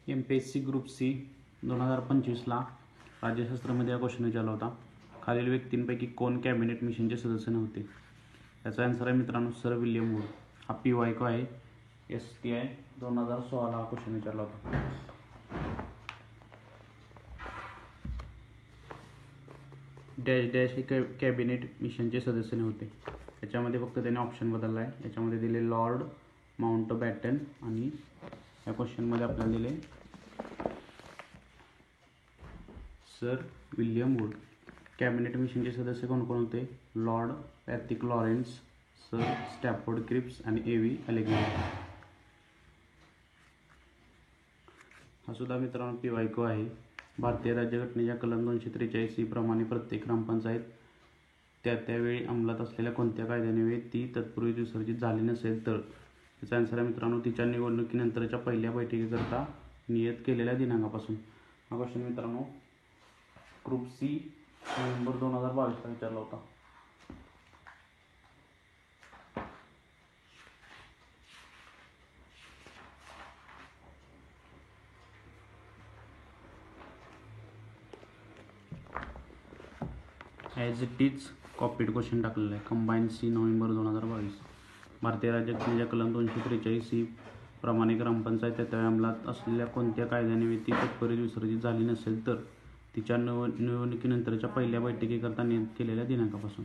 MPSC group C 2025ला राज्यशास्त्रामध्ये हा question विचारला होता. खालील व्यक्तींपैकी कोण कॅबिनेट मिशनचे सदस्य नव्हते? याचा आन्सर आहे मित्रांनो सर विल्यम वूड. हा PYQ आहे. STI 2016 हा क्वेश्चन विचारला होता. डॅश डॅश हे कॅबिनेट मिशनचे सदस्य नव्हते. याच्यामध्ये फक्त त्याने ऑप्शन बदलला आहे. याच्यामध्ये दिले लॉर्ड माउंटबॅटन आणि या क्वेश्चनमध्ये आपल्याला दिले सर विल्यम वूड. कॅबिनेट मिशनचे सदस्य कोण कोण होते? Lord Pethick Lawrence, Sir Stafford Cripps आणि AV अलेक्झांडर. हा सुद्धा मित्रांनो PYQ आहे. भारतीय राज्यघटनेच्या कलम 243 प्रमाणे प्रत्येक ग्रामपंचायत त्यावेळी अंमलात असलेल्या कोणत्या कायद्यान्वये ती तत्पूर्वी विसर्जित झाली नसेल तर? याचा आन्सर आहे मित्रांनो तिच्या निवडणुकीनंतरच्या पहिल्या बैठकीकरता नियत केलेल्या दिनांकापासून. हा क्वेश्चन मित्रांनो ग्रुप सी नोव्हेंबर 2022ला विचारला होता. As it is copied question टाकलेला आहे. Combine C November 2022. भारतीय राज्यघटनेच्या कलम 243 प्रमाणे ग्रामपंचायत त्यावेळी अंमलात असलेल्या कोणत्या कायद्याने ती तत्पूर्वी विसर्जित झाली नसेल तर? तिच्या निवडणुकीनंतरच्या पहिल्या बैठकीकरता नियत केलेल्या दिनांकापासून.